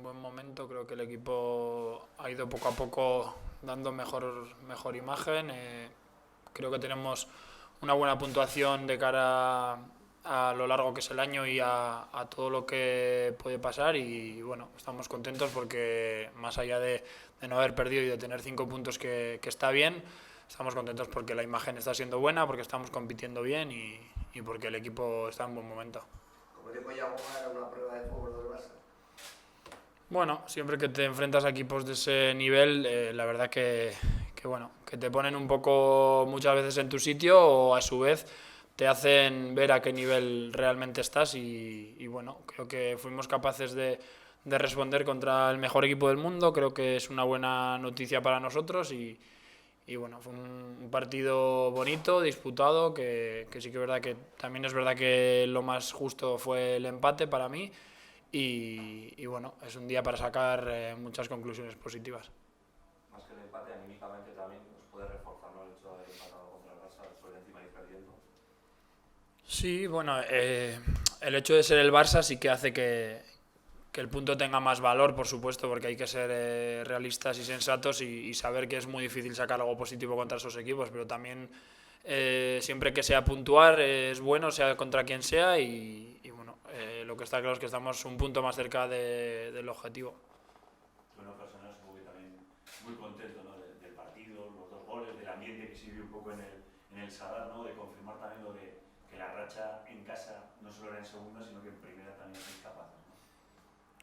buen momento. Creo que el equipo ha ido poco a poco dando mejor imagen. Creo que tenemos una buena puntuación de cara a lo largo que es el año y a todo lo que puede pasar. Y bueno, estamos contentos porque más allá de no haber perdido y de tener 5 puntos que está bien, estamos contentos porque la imagen está siendo buena, porque estamos compitiendo bien y porque el equipo está en buen momento. Como dijo Yago, era una prueba de fuego del Barça. Bueno, siempre que te enfrentas a equipos de ese nivel, la verdad bueno, que te ponen un poco muchas veces en tu sitio o a su vez te hacen ver a qué nivel realmente estás y bueno, creo que fuimos capaces de responder contra el mejor equipo del mundo. Creo que es una buena noticia para nosotros y bueno, fue un partido bonito, disputado, que sí que es verdad que también es verdad que lo más justo fue el empate para mí y bueno, es un día para sacar muchas conclusiones positivas. Más que el empate, anímicamente también os puede reforzar, ¿no?, el hecho de haber empatado contra el Barça sobre encima y perdiendo. Sí, bueno, el hecho de ser el Barça sí que hace que el punto tenga más valor, por supuesto, porque hay que ser realistas y sensatos y saber que es muy difícil sacar algo positivo contra esos equipos, pero también siempre que sea puntuar es bueno, sea contra quien sea y bueno, lo que está claro es que estamos un punto más cerca del objetivo. Bueno, personal supongo que también muy contento, ¿no?, del partido, los 2 goles, del ambiente que se vive un poco en el Sadar, ¿no?, de confirmar también lo de que la racha en casa no solo era en segunda, sino que en primera también sois capaces, ¿no?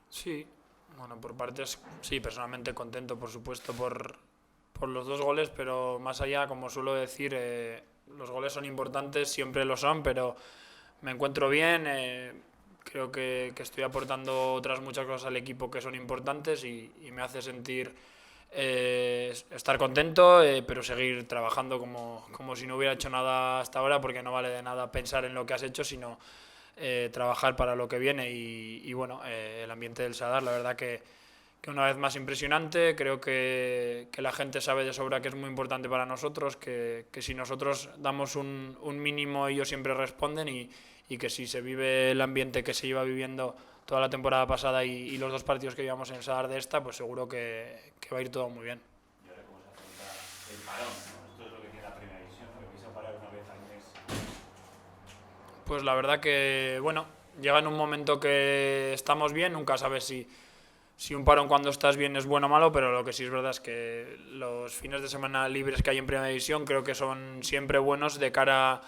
Sí, bueno, por partes, sí, personalmente contento, por supuesto, por los 2 goles, pero más allá, como suelo decir, los goles son importantes, siempre lo son, pero me encuentro bien, creo que estoy aportando otras muchas cosas al equipo que son importantes y me hace sentir estar contento, pero seguir trabajando como si no hubiera hecho nada hasta ahora, porque no vale de nada pensar en lo que has hecho, sino trabajar para lo que viene y bueno, el ambiente del Sadar, la verdad que una vez más impresionante. Creo que la gente sabe de sobra que es muy importante para nosotros, que si nosotros damos un mínimo ellos siempre responden y que si se vive el ambiente que se iba viviendo toda la temporada pasada y los 2 partidos que llevamos en el Sadar de esta, pues seguro que va a ir todo muy bien. Y ahora cómo se afronta el parón, ¿no? Esto es lo que tiene la primera división, ¿no?, que vais a parar una vez al mes. Pues la verdad que, bueno, llega en un momento que estamos bien, nunca sabes si un parón cuando estás bien es bueno o malo, pero lo que sí es verdad es que los fines de semana libres que hay en Primera División creo que son siempre buenos de cara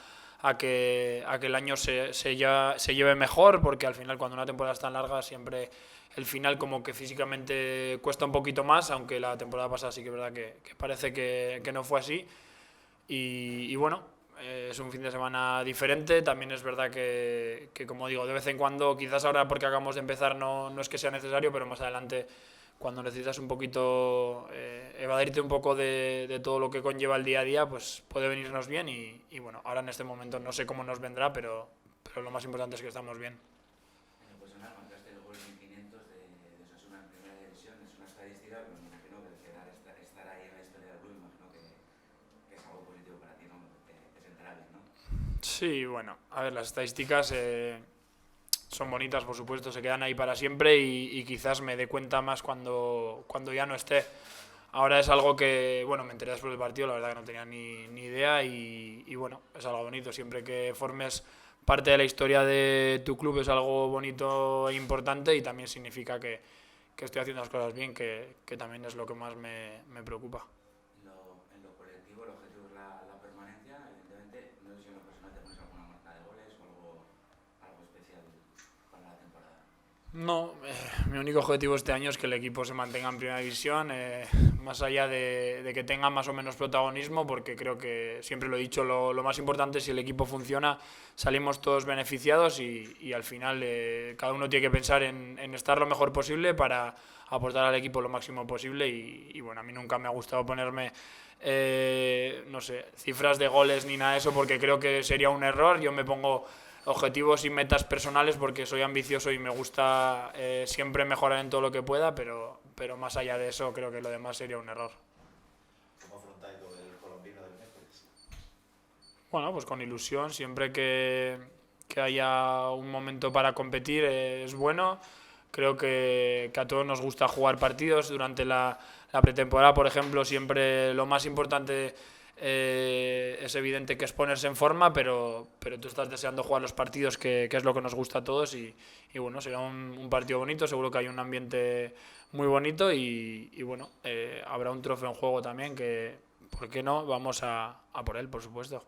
a que el año se lleve mejor, porque al final cuando una temporada es tan larga siempre el final como que físicamente cuesta un poquito más, aunque la temporada pasada sí que es verdad que parece que no fue así. Y bueno, es un fin de semana diferente. También es verdad que, como digo, de vez en cuando, quizás ahora porque acabamos de empezar no es que sea necesario, pero más adelante, cuando necesitas un poquito evadirte un poco de todo lo que conlleva el día a día, pues puede venirnos bien. Y bueno, ahora en este momento no sé cómo nos vendrá, pero lo más importante es que estamos bien. En lo personal, marcaste el gol 1500 de Osasuna en primera división. Es una estadística, pero me imagino que estar ahí en la historia del club, imagino que es algo positivo para ti, ¿no? Te sentará bien, ¿no? Sí, bueno, a ver, las estadísticas son bonitas, por supuesto, se quedan ahí para siempre y quizás me dé cuenta más cuando ya no esté. Ahora es algo que, bueno, me enteré después del partido, la verdad que no tenía ni idea y bueno, es algo bonito. Siempre que formes parte de la historia de tu club es algo bonito e importante y también significa que estoy haciendo las cosas bien, que también es lo que más me preocupa. En lo colectivo, el objetivo es la permanencia. Evidentemente, no sé si en lo personal te pones alguna marca de goles o algo especial para la temporada. No, mi único objetivo este año es que el equipo se mantenga en primera división, más allá de que tenga más o menos protagonismo, porque creo que, siempre lo he dicho, lo más importante es si el equipo funciona, salimos todos beneficiados y al final cada uno tiene que pensar en estar lo mejor posible para aportar al equipo lo máximo posible y bueno, a mí nunca me ha gustado ponerme, no sé, cifras de goles ni nada de eso porque creo que sería un error. Yo me pongo objetivos y metas personales porque soy ambicioso y me gusta siempre mejorar en todo lo que pueda, pero más allá de eso creo que lo demás sería un error. ¿Cómo afrontáis lo del colombino del miércoles? Bueno, pues con ilusión, siempre que haya un momento para competir es bueno. Creo que a todos nos gusta jugar partidos. Durante la pretemporada, por ejemplo, siempre lo más importante es evidente que es ponerse en forma, pero tú estás deseando jugar los partidos, que es lo que nos gusta a todos. Y bueno, será un partido bonito, seguro que hay un ambiente muy bonito y bueno, habrá un trofeo en juego también que, ¿por qué no? Vamos a por él, por supuesto.